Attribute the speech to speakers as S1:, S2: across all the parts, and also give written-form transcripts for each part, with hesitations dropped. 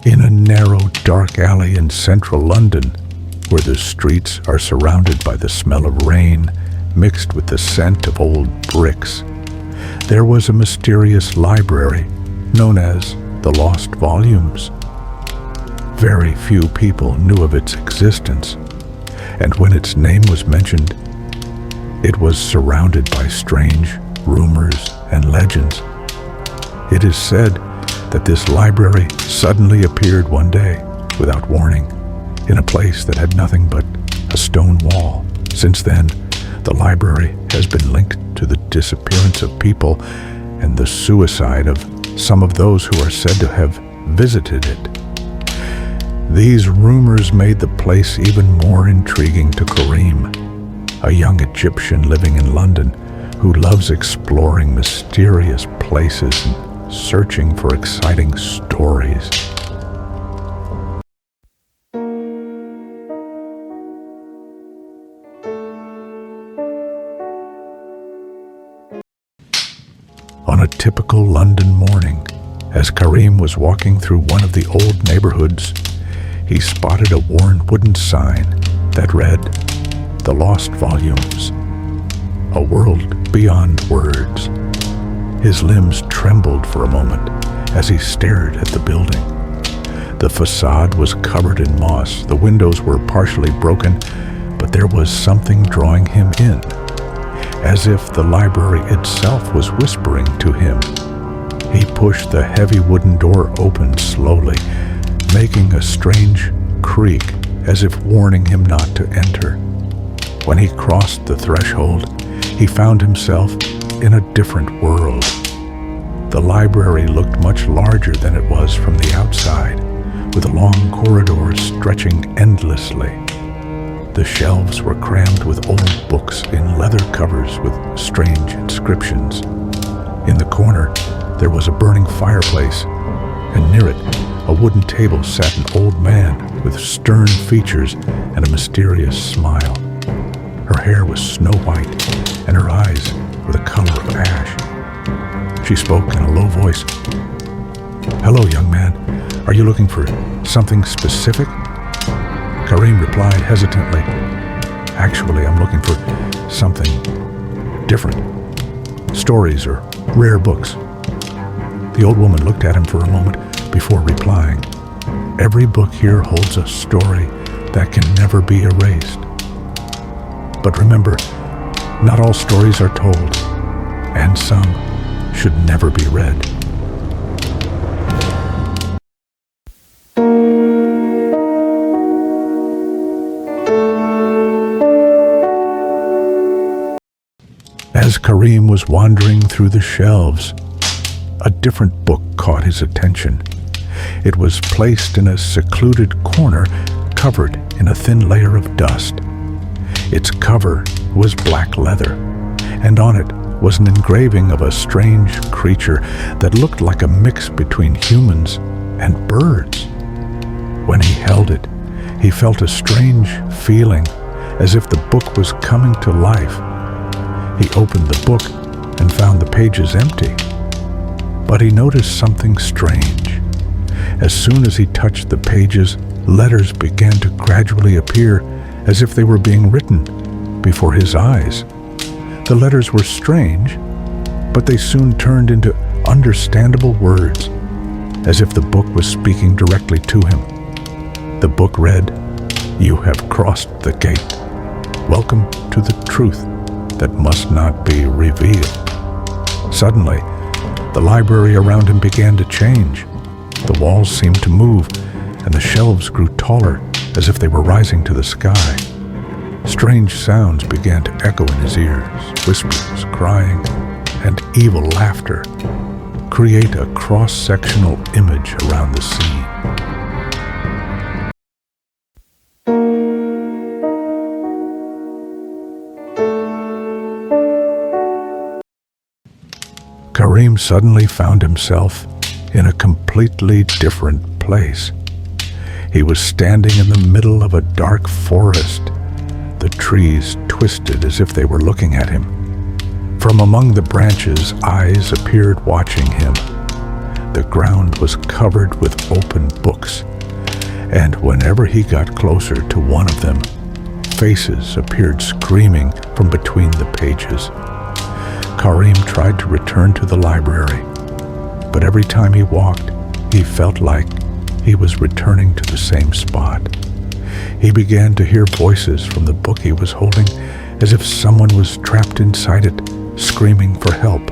S1: In a narrow, dark alley in central London, where the streets are surrounded by the smell of rain mixed with the scent of old bricks, there was a mysterious library known as the Lost Volumes. Very few people knew of its existence, and when its name was mentioned, it was surrounded by strange rumors and legends. It is said that this library suddenly appeared one day, without warning, in a place that had nothing but a stone wall. Since then, the library has been linked to the disappearance of people and the suicide of some of those who are said to have visited it. These rumors made the place even more intriguing to Karim, a young Egyptian living in London who loves exploring mysterious places and searching for exciting stories. On a typical London morning, as Karim was walking through one of the old neighborhoods, he spotted a worn wooden sign that read, "The Lost Volumes, a world beyond words." His limbs trembled for a moment as he stared at the building. The facade was covered in moss, the windows were partially broken, but there was something drawing him in, as if the library itself was whispering to him. He pushed the heavy wooden door open slowly, making a strange creak as if warning him not to enter. When he crossed the threshold, he found himself in a different world. The library looked much larger than it was from the outside, with a long corridor stretching endlessly. The shelves were crammed with old books in leather covers with strange inscriptions. In the corner, there was a burning fireplace, and near it, a wooden table sat an old man with stern features and a mysterious smile. Her hair was snow white, and her eyes were the color of ash. She spoke in a low voice. "Hello, young man. Are you looking for something specific?" Karim replied hesitantly, "Actually, I'm looking for something different. Stories or rare books." The old woman looked at him for a moment before replying, "Every book here holds a story that can never be erased. But remember, not all stories are told, and some should never be read." As Karim was wandering through the shelves, a different book caught his attention. It was placed in a secluded corner, covered in a thin layer of dust. Its cover was black leather, and on it was an engraving of a strange creature that looked like a mix between humans and birds. When he held it, he felt a strange feeling, as if the book was coming to life. He opened the book and found the pages empty. But he noticed something strange. As soon as he touched the pages, letters began to gradually appear, as if they were being written before his eyes. The letters were strange, but they soon turned into understandable words, as if the book was speaking directly to him. The book read, "You have crossed the gate. Welcome to the truth that must not be revealed." Suddenly, the library around him began to change. The walls seemed to move, and the shelves grew taller, as if they were rising to the sky. Strange sounds began to echo in his ears, whispers, crying, and evil laughter create a cross-sectional image around the scene. Karim suddenly found himself in a completely different place. He was standing in the middle of a dark forest. The trees twisted as if they were looking at him. From among the branches, eyes appeared watching him. the ground was covered with open books, and whenever he got closer to one of them, faces appeared screaming from between the pages. Karim tried to return to the library, but every time he walked, he felt like he was returning to the same spot. He began to hear voices from the book he was holding, as if someone was trapped inside it, screaming for help.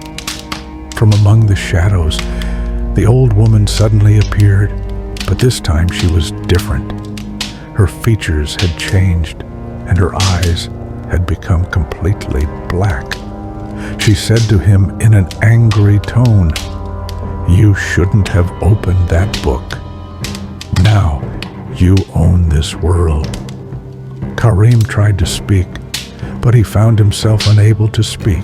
S1: From among the shadows, the old woman suddenly appeared, but this time she was different. Her features had changed, and her eyes had become completely black. She said to him in an angry tone, "You shouldn't have opened that book. Now you own this world." Karim tried to speak, but he found himself unable to speak.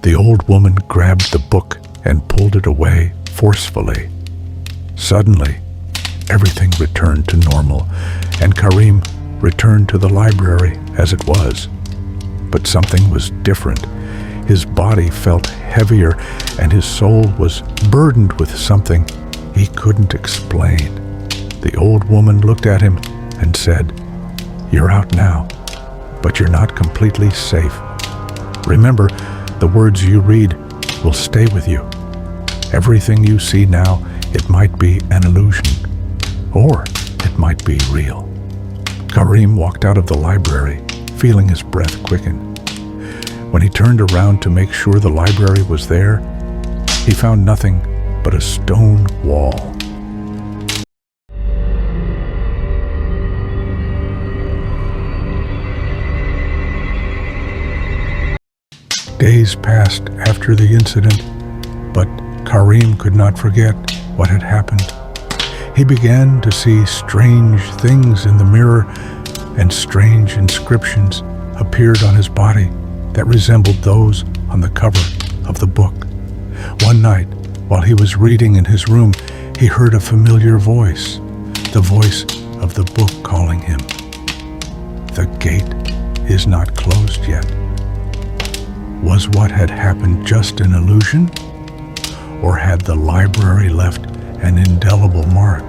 S1: The old woman grabbed the book and pulled it away forcefully. Suddenly, everything returned to normal, and Karim returned to the library as it was. But something was different. His body felt heavier, and his soul was burdened with something he couldn't explain. The old woman looked at him and said, "You're out now, but you're not completely safe. Remember, the words you read will stay with you. Everything you see now, it might be an illusion, or it might be real." Karim walked out of the library, feeling his breath quicken. When he turned around to make sure the library was there, he found nothing but a stone wall. Days passed after the incident, but Karim could not forget what had happened. He began to see strange things in the mirror, and strange inscriptions appeared on his body that resembled those on the cover of the book. One night, while he was reading in his room, he heard a familiar voice, the voice of the book calling him. "The gate is not closed yet." Was what had happened just an illusion? Or had the library left an indelible mark?